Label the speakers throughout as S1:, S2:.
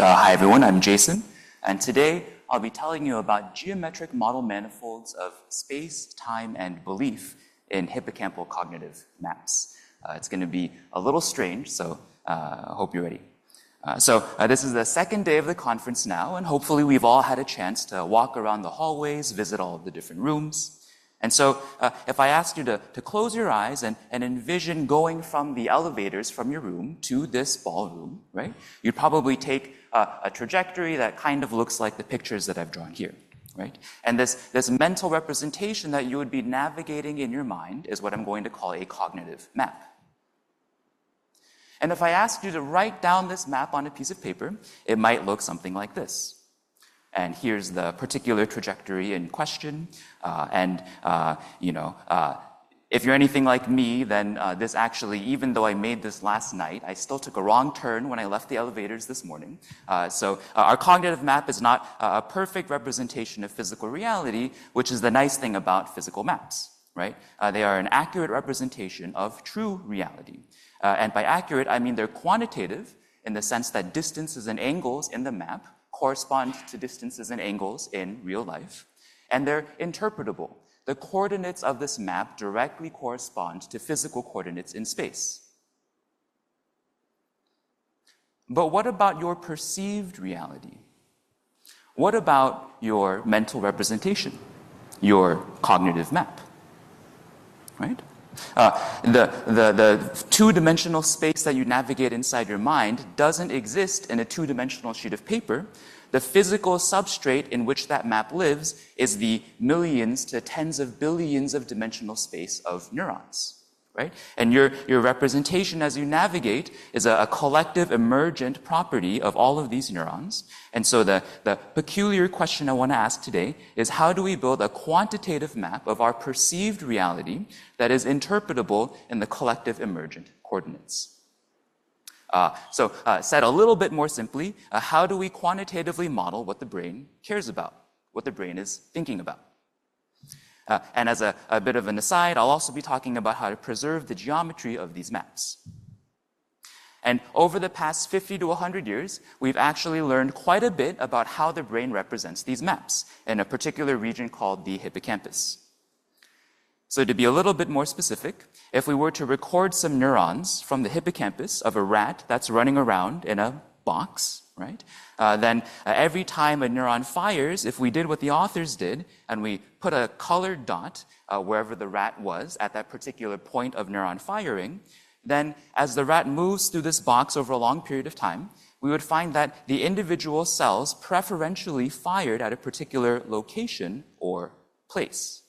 S1: Hi everyone, I'm Jason, and today I'll be telling you about geometric model manifolds of space, time, and belief in hippocampal cognitive maps. It's going to be a little strange, so I hope you're ready. This is the second day of the conference now, and hopefully we've all had a chance to walk around the hallways, visit all of the different rooms. And so if I asked you to close your eyes and envision going from the elevators from your room to this ballroom, right, you'd probably take a trajectory that kind of looks like the pictures that I've drawn here, right? And this mental representation that you would be navigating in your mind is what I'm going to call a cognitive map. And if I asked you to write down this map on a piece of paper, it might look something like this. And here's the particular trajectory in question. If you're anything like me, then this actually, even though I made this last night, I still took a wrong turn when I left the elevators this morning. So our cognitive map is not a perfect representation of physical reality, which is the nice thing about physical maps, right? They are an accurate representation of true reality. And by accurate, I mean they're quantitative in the sense that distances and angles in the map correspond to distances and angles in real life. And they're interpretable. The coordinates of this map directly correspond to physical coordinates in space. But what about your perceived reality? What about your mental representation, your cognitive map, right? The two-dimensional space that you navigate inside your mind doesn't exist in a two-dimensional sheet of paper. The physical substrate in which that map lives is the millions to tens of billions of dimensional space of neurons, right? And your representation as you navigate is a collective emergent property of all of these neurons. And so the peculiar question I want to ask today is, how do we build a quantitative map of our perceived reality that is interpretable in the collective emergent coordinates? Said a little bit more simply, how do we quantitatively model what the brain cares about, what the brain is thinking about? And as a bit of an aside, I'll also be talking about how to preserve the geometry of these maps. And over the past 50 to 100 years, we've actually learned quite a bit about how the brain represents these maps in a particular region called the hippocampus. So to be a little bit more specific, if we were to record some neurons from the hippocampus of a rat that's running around in a box, right? Then every time a neuron fires, if we did what the authors did, and we put a colored dot wherever the rat was at that particular point of neuron firing, then as the rat moves through this box over a long period of time, we would find that the individual cells preferentially fired at a particular location or place.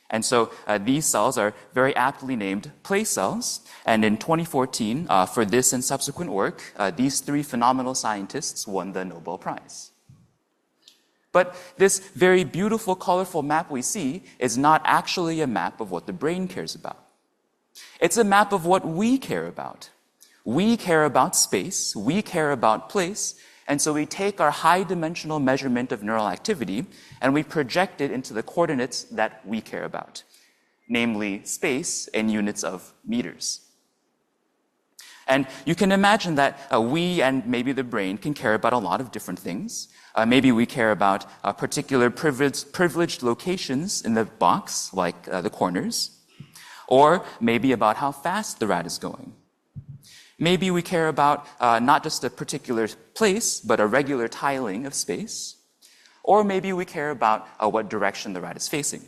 S1: And so these cells are very aptly named place cells. And in 2014, for this and subsequent work, these three phenomenal scientists won the Nobel Prize. But this very beautiful, colorful map we see is not actually a map of what the brain cares about. It's a map of what we care about. We care about space, we care about place, and so we take our high-dimensional measurement of neural activity and we project it into the coordinates that we care about, namely space in units of meters. And you can imagine that we and maybe the brain can care about a lot of different things. Maybe we care about particular privileged locations in the box, like the corners, or maybe about how fast the rat is going. Maybe we care about not just a particular place, but a regular tiling of space. Or maybe we care about what direction the rat is facing.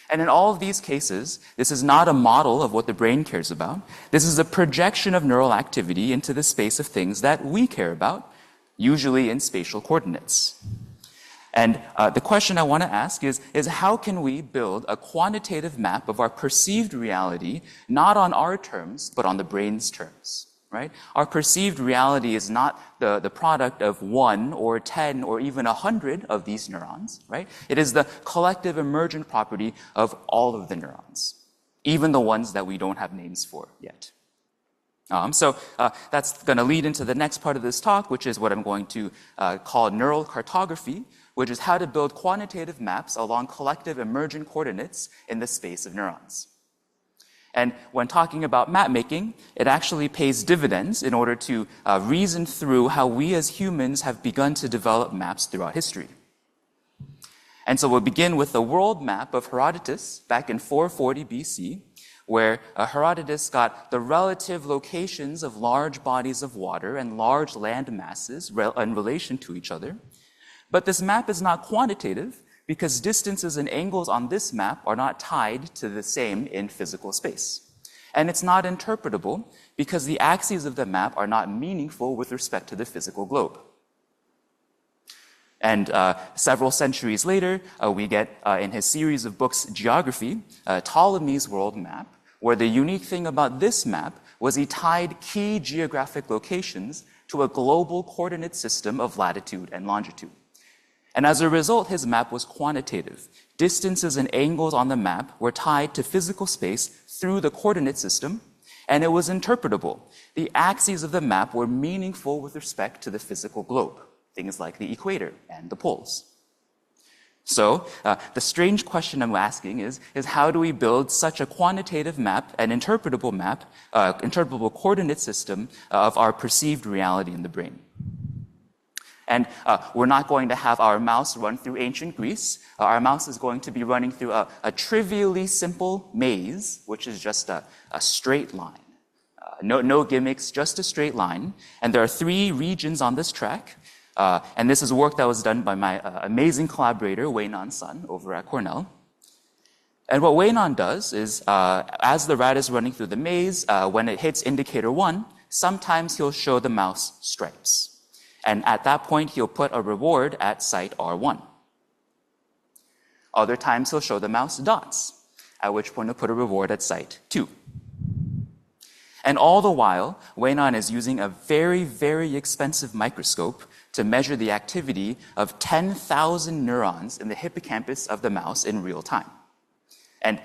S1: And in all of these cases, this is not a model of what the brain cares about. This is a projection of neural activity into the space of things that we care about, usually in spatial coordinates. And the question I want to ask is how can we build a quantitative map of our perceived reality, not on our terms, but on the brain's terms, right? Our perceived reality is not the product of 1 or 10 or even 100 of these neurons, right? It is the collective emergent property of all of the neurons, even the ones that we don't have names for yet. That's going to lead into the next part of this talk, which is what I'm going to call neural cartography, which is how to build quantitative maps along collective emergent coordinates in the space of neurons. And when talking about map making, it actually pays dividends in order to reason through how we as humans have begun to develop maps throughout history. And so we'll begin with the world map of Herodotus back in 440 BC, where Herodotus got the relative locations of large bodies of water and large land masses in relation to each other. But this map is not quantitative because distances and angles on this map are not tied to the same in physical space. And it's not interpretable because the axes of the map are not meaningful with respect to the physical globe. And several centuries later, we get, in his series of books, Geography, Ptolemy's world map, where the unique thing about this map was he tied key geographic locations to a global coordinate system of latitude and longitude. And as a result, his map was quantitative. Distances and angles on the map were tied to physical space through the coordinate system, and it was interpretable. The axes of the map were meaningful with respect to the physical globe, things like the equator and the poles. So the strange question I'm asking is how do we build such a quantitative map, an interpretable map, interpretable coordinate system of our perceived reality in the brain? And we're not going to have our mouse run through ancient Greece. Our mouse is going to be running through a trivially simple maze, which is just a straight line. No gimmicks, just a straight line. And there are 3 regions on this track. And this is work that was done by my amazing collaborator, Wei-Nan Sun, over at Cornell. And what Wei-Nan does is, as the rat is running through the maze, when it hits indicator 1, sometimes he'll show the mouse stripes. And at that point, he'll put a reward at site R1. Other times, he'll show the mouse dots, at which point he'll put a reward at site 2. And all the while, Wei-Nan is using a very, very expensive microscope to measure the activity of 10,000 neurons in the hippocampus of the mouse in real time. And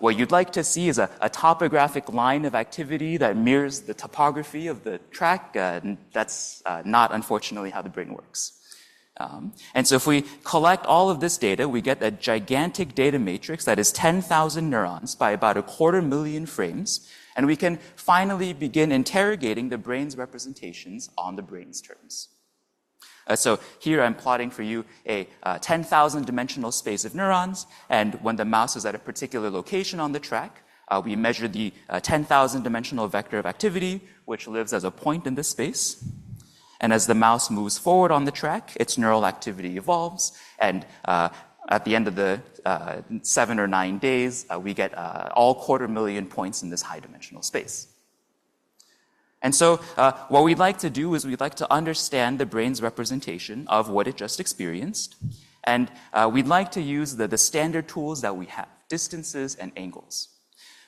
S1: what you'd like to see is a topographic line of activity that mirrors the topography of the track. That's not, unfortunately, how the brain works. And so if we collect all of this data, we get a gigantic data matrix that is 10,000 neurons by about 250,000 frames, and we can finally begin interrogating the brain's representations on the brain's terms. So here I'm plotting for you a 10,000 dimensional space of neurons, and when the mouse is at a particular location on the track, we measure the 10,000 dimensional vector of activity, which lives as a point in this space. And as the mouse moves forward on the track, its neural activity evolves, and at the end of the 7 or 9 days, we get all 250,000 points in this high dimensional space. And so what we'd like to do is we'd like to understand the brain's representation of what it just experienced. And we'd like to use the standard tools that we have, distances and angles.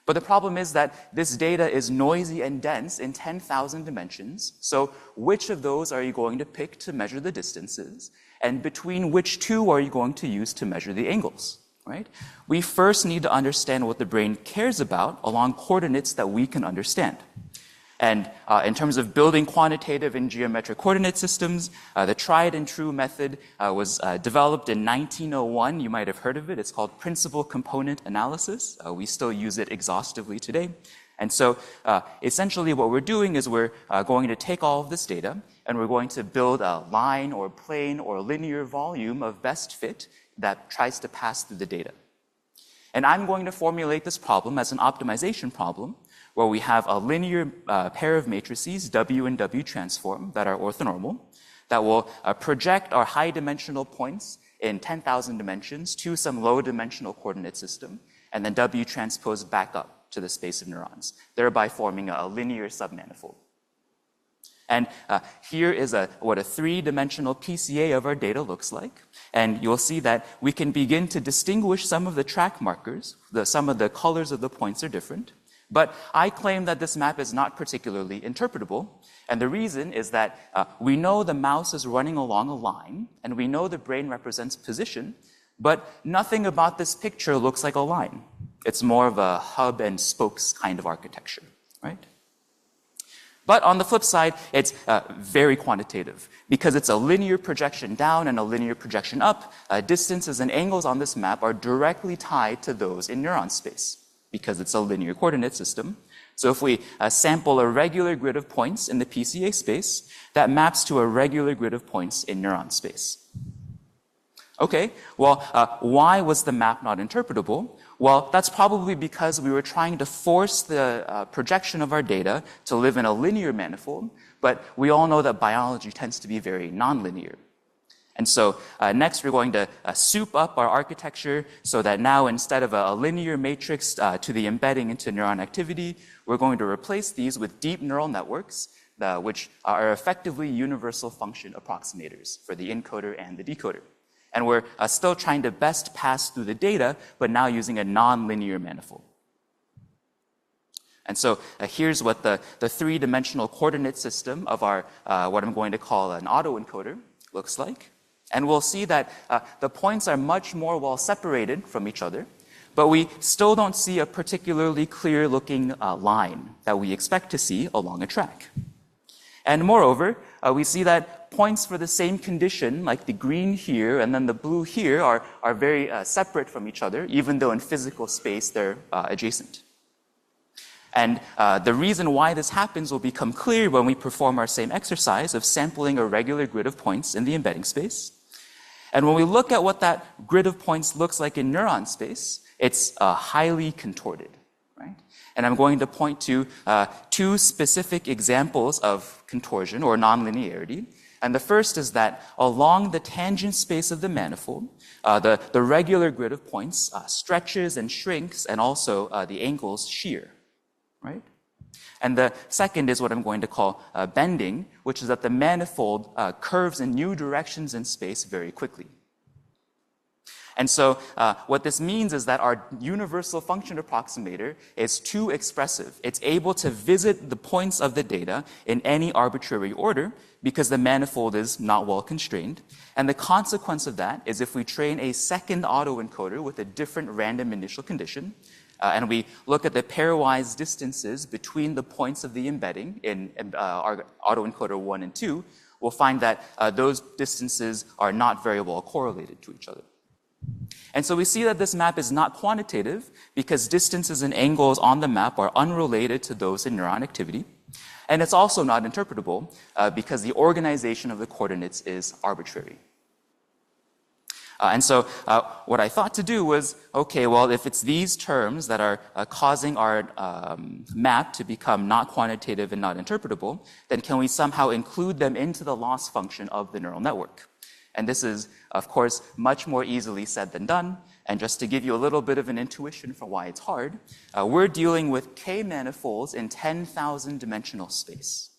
S1: But the problem is that this data is noisy and dense in 10,000 dimensions. So which of those are you going to pick to measure the distances? And between which 2 are you going to use to measure the angles? Right? We first need to understand what the brain cares about along coordinates that we can understand. And in terms of building quantitative and geometric coordinate systems, the tried and true method was developed in 1901. You might have heard of it. It's called principal component analysis. We still use it exhaustively today. And so essentially what we're doing is we're going to take all of this data and we're going to build a line or plane or linear volume of best fit that tries to pass through the data. And I'm going to formulate this problem as an optimization problem where we have a linear pair of matrices, W and W transform, that are orthonormal, that will project our high dimensional points in 10,000 dimensions to some low dimensional coordinate system, and then W transpose back up to the space of neurons, thereby forming a linear submanifold. And here is what a 3-dimensional PCA of our data looks like. And you'll see that we can begin to distinguish some of the track markers. Some of the colors of the points are different. But I claim that this map is not particularly interpretable. And the reason is that we know the mouse is running along a line, and we know the brain represents position, but nothing about this picture looks like a line. It's more of a hub and spokes kind of architecture, right? But on the flip side, it's very quantitative because it's a linear projection down and a linear projection up. Distances and angles on this map are directly tied to those in neuron space because it's a linear coordinate system. So if we sample a regular grid of points in the PCA space, that maps to a regular grid of points in neuron space. Okay, well, why was the map not interpretable? Well, that's probably because we were trying to force the projection of our data to live in a linear manifold, but we all know that biology tends to be very nonlinear. And so next we're going to soup up our architecture so that now instead of a linear matrix to the embedding into neuron activity, we're going to replace these with deep neural networks, which are effectively universal function approximators for the encoder and the decoder. And we're still trying to best pass through the data, but now using a nonlinear manifold. And so here's what the three-dimensional coordinate system of our, what I'm going to call an autoencoder looks like. And we'll see that the points are much more well separated from each other, but we still don't see a particularly clear-looking line that we expect to see along a track. And moreover, we see that points for the same condition, like the green here and then the blue here, are very separate from each other, even though in physical space they're adjacent. And the reason why this happens will become clear when we perform our same exercise of sampling a regular grid of points in the embedding space. And when we look at what that grid of points looks like in neuron space, it's highly contorted, right? And I'm going to point to two specific examples of contortion or nonlinearity. And the first is that along the tangent space of the manifold, the regular grid of points stretches and shrinks, and also the angles shear, right? And the second is what I'm going to call bending, which is that the manifold curves in new directions in space very quickly. And so what this means is that our universal function approximator is too expressive. It's able to visit the points of the data in any arbitrary order because the manifold is not well constrained. And the consequence of that is if we train a second autoencoder with a different random initial condition, and we look at the pairwise distances between the points of the embedding in our autoencoder 1 and 2, we'll find that those distances are not very well correlated to each other. And so we see that this map is not quantitative because distances and angles on the map are unrelated to those in neuron activity. And it's also not interpretable because the organization of the coordinates is arbitrary. And so what I thought to do was, okay, well, if it's these terms that are causing our map to become not quantitative and not interpretable, then can we somehow include them into the loss function of the neural network? And this is, of course, much more easily said than done. And just to give you a little bit of an intuition for why it's hard, we're dealing with K manifolds in 10,000 dimensional space.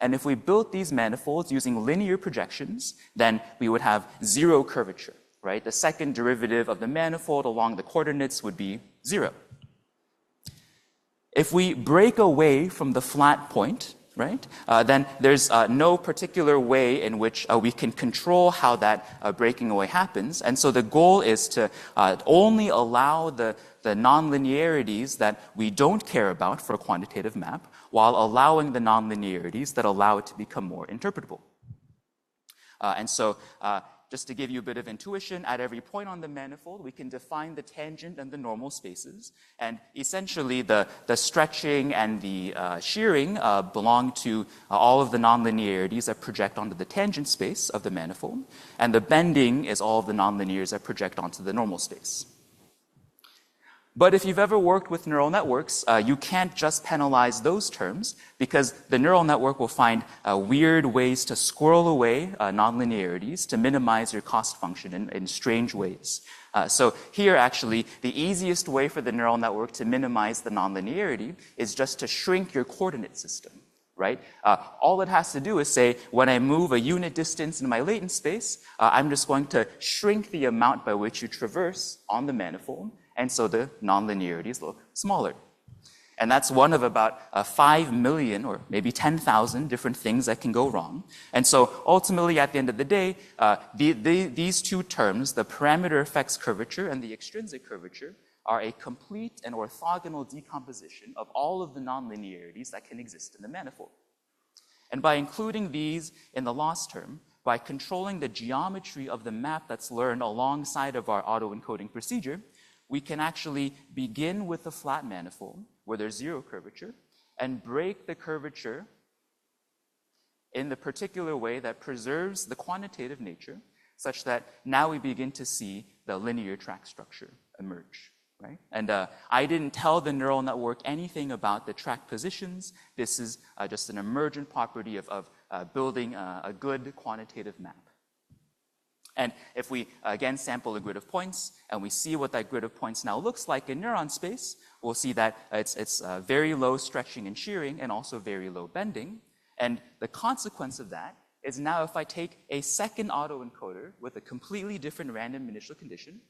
S1: And if we built these manifolds using linear projections, then we would have zero curvature, right? The second derivative of the manifold along the coordinates would be 0. If we break away from the flat point, right, then there's no particular way in which we can control how that breaking away happens. And so the goal is to only allow the nonlinearities that we don't care about for a quantitative map, while allowing the nonlinearities that allow it to become more interpretable. And so just to give you a bit of intuition, at every point on the manifold, we can define the tangent and the normal spaces. And essentially, the stretching and the shearing belong to all of the nonlinearities that project onto the tangent space of the manifold. And the bending is all of the nonlinears that project onto the normal space. But if you've ever worked with neural networks, you can't just penalize those terms because the neural network will find weird ways to squirrel away nonlinearities to minimize your cost function in strange ways. So here, actually, the easiest way for the neural network to minimize the nonlinearity is just to shrink your coordinate system, right? All it has to do is say, when I move a unit distance in my latent space, I'm just going to shrink the amount by which you traverse on the manifold. And so the nonlinearities look smaller. And that's one of about 5 million or maybe 10,000 different things that can go wrong. And so ultimately, at the end of the day, these two terms, the parameter effects curvature and the extrinsic curvature, are a complete and orthogonal decomposition of all of the nonlinearities that can exist in the manifold. And by including these in the loss term, by controlling the geometry of the map that's learned alongside of our autoencoding procedure, we can actually begin with a flat manifold where there's zero curvature and break the curvature in the particular way that preserves the quantitative nature, such that now we begin to see the linear track structure emerge, right? And I didn't tell the neural network anything about the track positions. This is just an emergent property of building a good quantitative map. And if we, again, sample a grid of points, and we see what that grid of points now looks like in neuron space, we'll see that it's very low stretching and shearing, and also very low bending. And the consequence of that is now if I take a second autoencoder with a completely different random initial condition,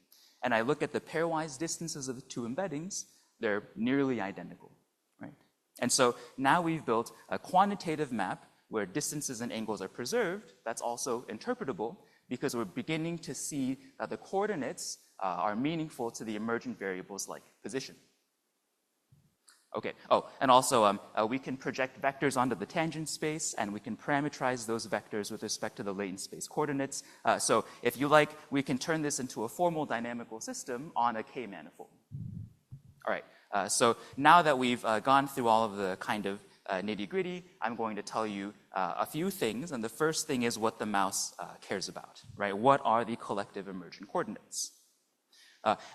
S1: and I look at the pairwise distances of the two embeddings, they're nearly identical, right? And so now we've built a quantitative map where distances and angles are preserved. That's also interpretable, because we're beginning to see that the coordinates are meaningful to the emergent variables like position. Okay, and also we can project vectors onto the tangent space, and we can parameterize those vectors with respect to the latent space coordinates. So if you like, we can turn this into a formal dynamical system on a K-manifold. All right, so now that we've gone through all of the kind of nitty-gritty, I'm going to tell you a few things, and the first thing is what the mouse cares about, right? What are the collective emergent coordinates?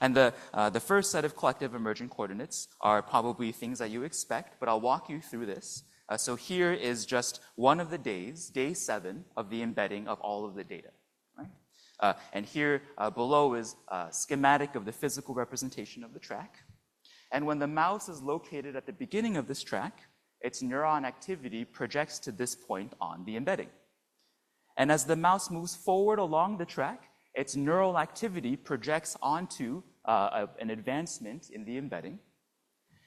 S1: And the first set of collective emergent coordinates are probably things that you expect, but I'll walk you through this. So here is just one of the days, day 7 of the embedding of all of the data, right? And here below is a schematic of the physical representation of the track. And when the mouse is located at the beginning of this track, its neuron activity projects to this point on the embedding. And as the mouse moves forward along the track, its neural activity projects onto an advancement in the embedding.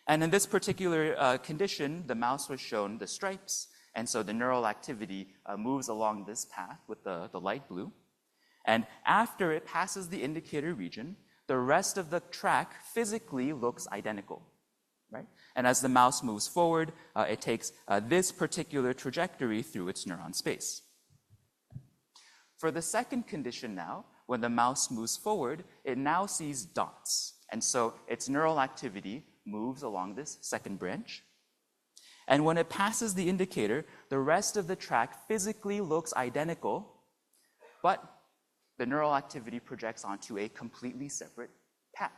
S1: And in this particular condition, the mouse was shown the stripes, and so the neural activity moves along this path with the light blue. And after it passes the indicator region, the rest of the track physically looks identical, right? And as the mouse moves forward, it takes this particular trajectory through its neuron space. For the second condition now, when the mouse moves forward, it now sees dots. And so its neural activity moves along this second branch. And when it passes the indicator, the rest of the track physically looks identical, but the neural activity projects onto a completely separate path.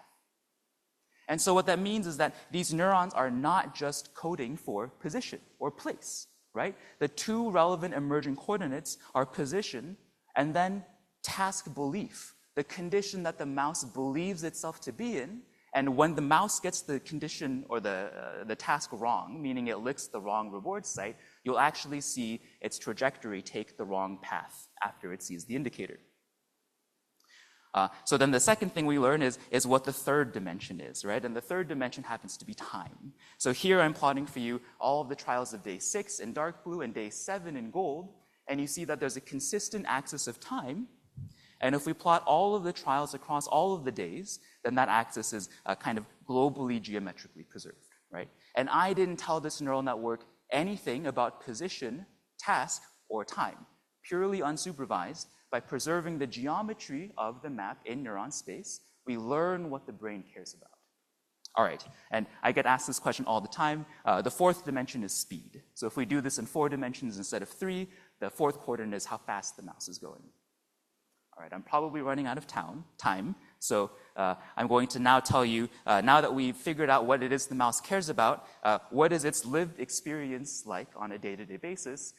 S1: And so what that means is that these neurons are not just coding for position or place, right? The two relevant emergent coordinates are position and then task belief, the condition that the mouse believes itself to be in. And when the mouse gets the condition or the task wrong, meaning it licks the wrong reward site, you'll actually see its trajectory take the wrong path after it sees the indicator. So then the second thing we learn is what the third dimension is, right? And the third dimension happens to be time. So here I'm plotting for you all of the trials of day 6 in dark blue and day 7 in gold, and you see that there's a consistent axis of time. And if we plot all of the trials across all of the days, then that axis is kind of globally geometrically preserved, right? And I didn't tell this neural network anything about position, task, or time, purely unsupervised. By preserving the geometry of the map in neuron space, we learn what the brain cares about. All right, and I get asked this question all the time. The fourth dimension is speed. So if we do this in 4 dimensions instead of 3, the fourth coordinate is how fast the mouse is going. All right, I'm probably running out of time, so I'm going to now tell you, now that we've figured out what it is the mouse cares about, what is its lived experience like on a day-to-day basis,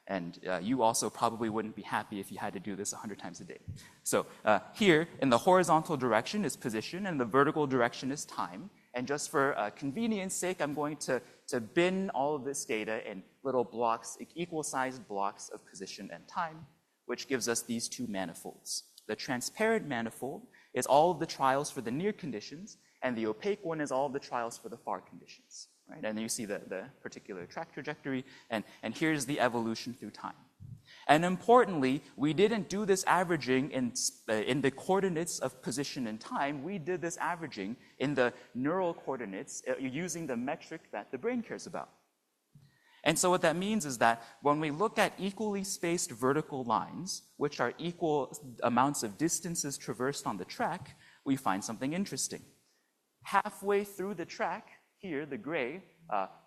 S1: and you also probably wouldn't be happy if you had to do this 100 times a day. So here, in the horizontal direction is position, and the vertical direction is time. And just for convenience sake, I'm going to bin all of this data in little blocks, equal-sized blocks of position and time, which gives us these 2 manifolds. The transparent manifold is all of the trials for the near conditions, and the opaque one is all of the trials for the far conditions. Right? And you see the particular track trajectory, and here's the evolution through time. And importantly, we didn't do this averaging in the coordinates of position and time. We did this averaging in the neural coordinates using the metric that the brain cares about. And so what that means is that when we look at equally spaced vertical lines, which are equal amounts of distances traversed on the track, we find something interesting. Halfway through the track, here, the gray,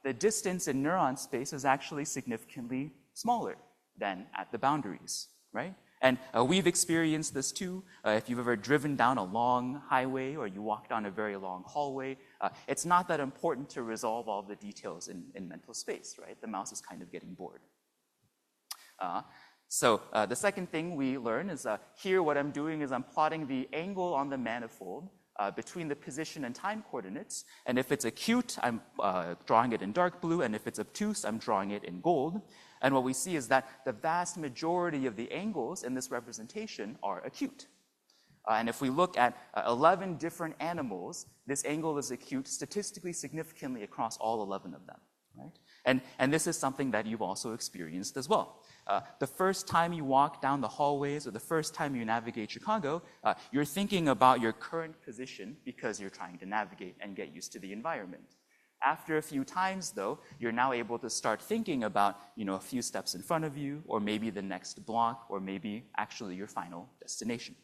S1: the distance in neuron space is actually significantly smaller than at the boundaries, right? And we've experienced this too. If you've ever driven down a long highway or you walk down a very long hallway, it's not that important to resolve all the details in mental space, right? The mouse is kind of getting bored. So the second thing we learn is here what I'm doing is I'm plotting the angle on the manifold between the position and time coordinates. And if it's acute, I'm drawing it in dark blue. And if it's obtuse, I'm drawing it in gold. And what we see is that the vast majority of the angles in this representation are acute. And if we look at 11 different animals, this angle is acute statistically significantly across all 11 of them, right? And this is something that you've also experienced as well. The first time you walk down the hallways or the first time you navigate Chicago, you're thinking about your current position because you're trying to navigate and get used to the environment. After a few times, though, you're now able to start thinking about, a few steps in front of you, or maybe the next block, or maybe actually your final destination.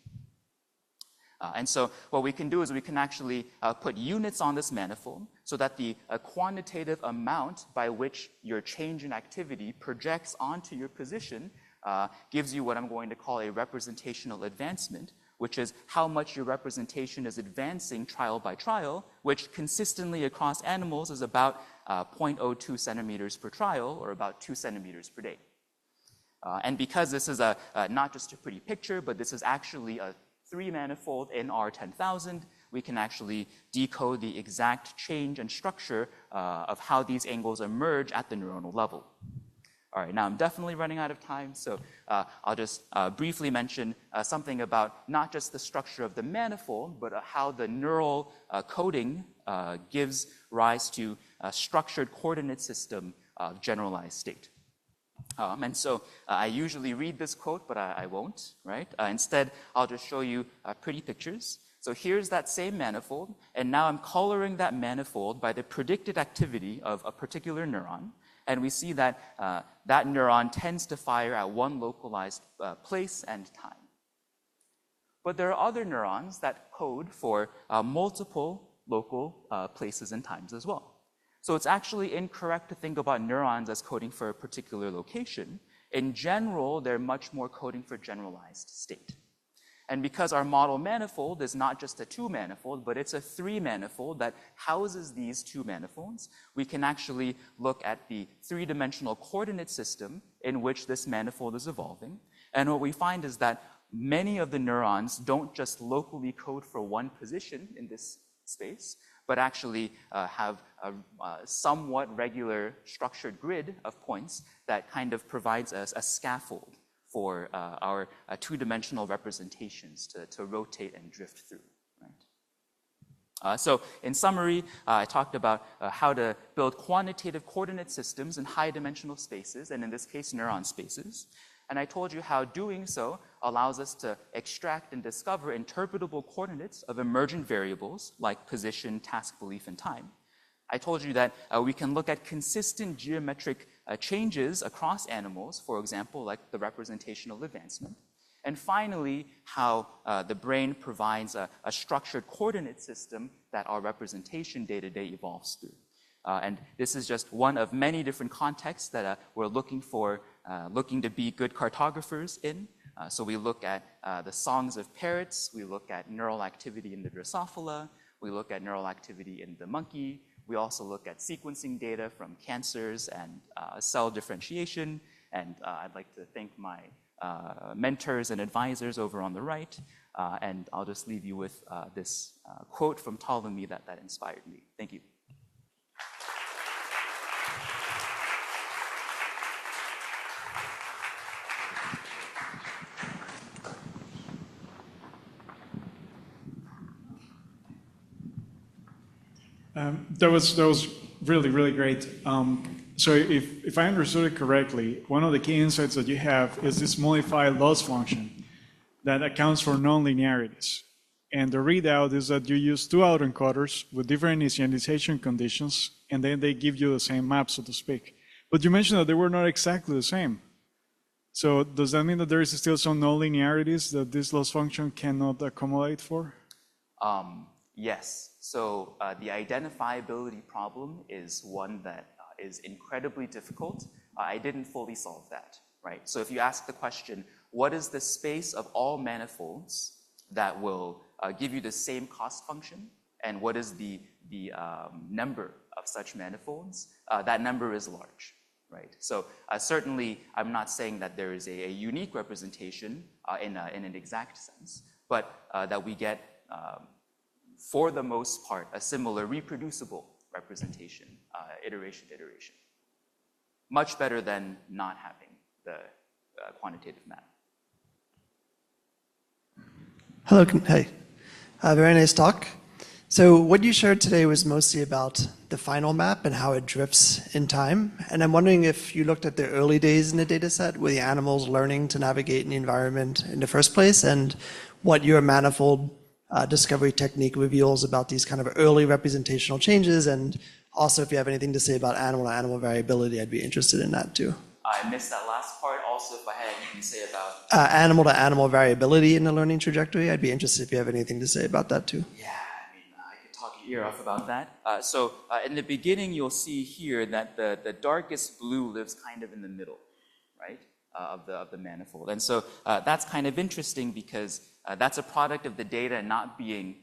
S1: And so what we can do is we can actually put units on this manifold so that the quantitative amount by which your change in activity projects onto your position gives you what I'm going to call a representational advancement, which is how much your representation is advancing trial by trial, which consistently across animals is about 0.02 centimeters per trial, or about 2 centimeters per day. And because this is not just a pretty picture, but this is actually a 3-manifold NR10,000, we can actually decode the exact change and structure of how these angles emerge at the neuronal level. All right, now I'm definitely running out of time, so I'll just briefly mention something about not just the structure of the manifold, but how the neural coding gives rise to a structured coordinate system of generalized state. And so I usually read this quote, but I won't, right? Instead, I'll just show you pretty pictures. So here's that same manifold, and now I'm coloring that manifold by the predicted activity of a particular neuron. And we see that that neuron tends to fire at one localized place and time. But there are other neurons that code for multiple local places and times as well. So it's actually incorrect to think about neurons as coding for a particular location. In general, they're much more coding for generalized state. And because our model manifold is not just a 2-manifold, but it's a 3-manifold that houses these 2 manifolds, we can actually look at the 3-dimensional coordinate system in which this manifold is evolving. And what we find is that many of the neurons don't just locally code for one position in this space, but actually have a somewhat regular structured grid of points that kind of provides us a scaffold for our 2-dimensional representations to rotate and drift through. Right? So in summary, I talked about how to build quantitative coordinate systems in high-dimensional spaces, and in this case, neuron spaces. And I told you how doing so allows us to extract and discover interpretable coordinates of emergent variables like position, task, belief, and time. I told you that we can look at consistent geometric changes across animals, for example, like the representational advancement. And finally, how the brain provides a structured coordinate system that our representation day-to-day evolves through. And this is just one of many different contexts that we're looking to be good cartographers in. So we look at the songs of parrots, we look at neural activity in the Drosophila, we look at neural activity in the monkey, we also look at sequencing data from cancers and cell differentiation. And I'd like to thank my mentors and advisors over on the right. And I'll just leave you with this quote from Ptolemy that inspired me. Thank you.
S2: That was really, really great. So if I understood it correctly, one of the key insights that you have is this modified loss function that accounts for nonlinearities. And the readout is that you use 2 autoencoders with different initialization conditions, and then they give you the same map, so to speak. But you mentioned that they were not exactly the same. So does that mean that there is still some nonlinearities that this loss function cannot accommodate for?
S1: Yes. So the identifiability problem is one that is incredibly difficult. I didn't fully solve that, right? So if you ask the question, what is the space of all manifolds that will give you the same cost function, and what is the number of such manifolds? That number is large, right? So certainly, I'm not saying that there is a unique representation in an exact sense, but that we get, for the most part, a similar reproducible representation, iteration to iteration. Much better than not having the quantitative map.
S3: Hello, hey. Very nice talk. So what you shared today was mostly about the final map and how it drifts in time. And I'm wondering if you looked at the early days in the data set, with the animals learning to navigate in the environment in the first place, and what your manifold discovery technique reveals about these kind of early representational changes, and also if you have anything to say about animal-to-animal variability, I'd be interested in that too.
S1: I missed that last part. Also, if I had anything to say about
S3: animal-to-animal variability in the learning trajectory, I'd be interested if you have anything to say about that too.
S1: Yeah, I mean, I could talk your ear off about that. So in the beginning, you'll see here that the darkest blue lives kind of in the middle, right, of the manifold. And so that's kind of interesting because that's a product of the data not being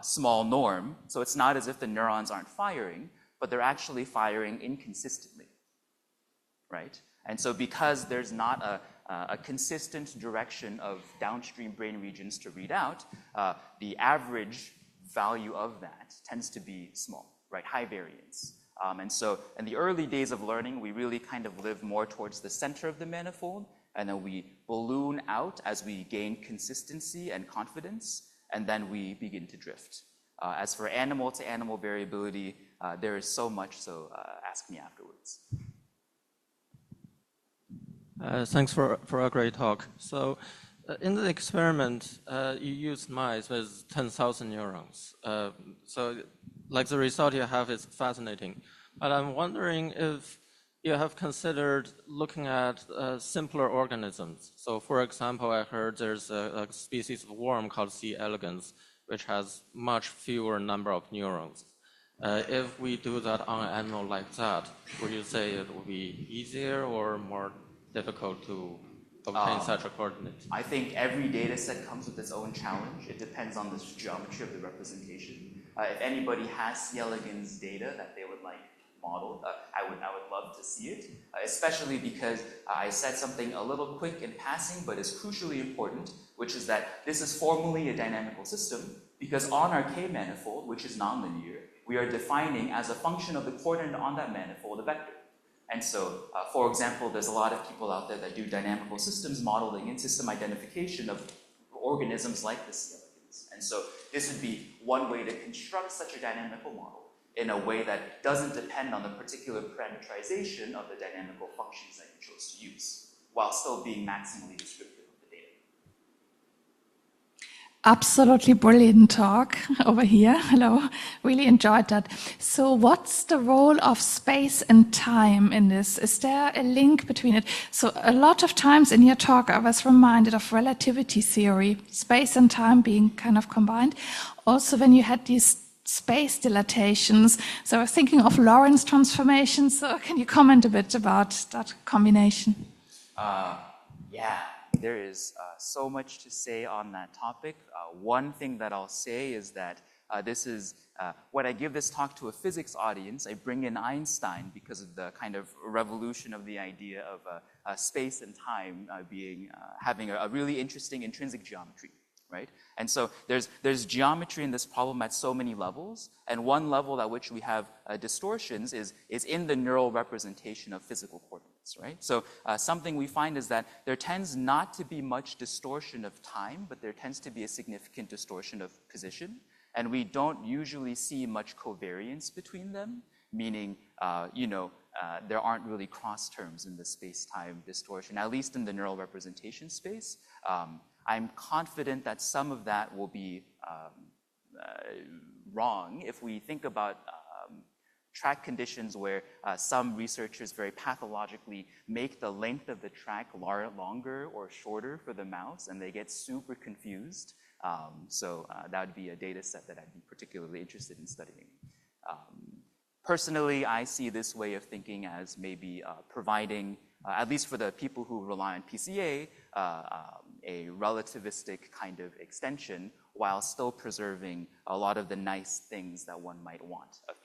S1: small norm. So it's not as if the neurons aren't firing, but they're actually firing inconsistently, right? And so because there's not a consistent direction of downstream brain regions to read out, the average value of that tends to be small, right? High variance. And so in the early days of learning, we really kind of live more towards the center of the manifold, and then we balloon out as we gain consistency and confidence, and then we begin to drift. As for animal-to-animal variability, there is so much, so ask me afterwards.
S4: Thanks for a great talk. So in the experiment, you used mice with 10,000 neurons. So like the result you have is fascinating. But I'm wondering if you have considered looking at simpler organisms. So for example, I heard there's a species of worm called C. elegans, which has much fewer number of neurons. If we do that on an animal like that, would you say it would be easier or more difficult to obtain such a coordinate?
S1: I think every data set comes with its own challenge. It depends on the geometry of the representation. If anybody has C. elegans data that they would like modeled, I would love to see it, especially because I said something a little quick in passing, but is crucially important, which is that this is formally a dynamical system, because on our K manifold, which is nonlinear, we are defining as a function of the coordinate on that manifold a vector. And so, for example, there's a lot of people out there that do dynamical systems modeling and system identification of organisms like the C. elegans. And so this would be one way to construct such a dynamical model in a way that doesn't depend on the particular parameterization of the dynamical functions that you chose to use, while still being maximally descriptive of the data.
S5: Absolutely brilliant talk over here. Hello, really enjoyed that. So what's the role of space and time in this? Is there a link between it? So a lot of times in your talk, I was reminded of relativity theory, space and time being kind of combined. Also, when you had these space dilatations, so I was thinking of Lorentz transformations. So can you comment a bit about that combination?
S1: Yeah. There is so much to say on that topic. One thing that I'll say is that this is, when I give this talk to a physics audience, I bring in Einstein because of the kind of revolution of the idea of space and time having a really interesting intrinsic geometry, right? And so there's geometry in this problem at so many levels, and one level at which we have distortions is in the neural representation of physical coordinates, right? So something we find is that there tends not to be much distortion of time, but there tends to be a significant distortion of position, and we don't usually see much covariance between them, meaning there aren't really cross terms in the space-time distortion, at least in the neural representation space. I'm confident that some of that will be wrong if we think about track conditions where some researchers very pathologically make the length of the track longer or shorter for the mouse, and they get super confused. So that would be a data set that I'd be particularly interested in studying. Personally, I see this way of thinking as maybe providing, at least for the people who rely on PCA, a relativistic kind of extension while still preserving a lot of the nice things that one might want of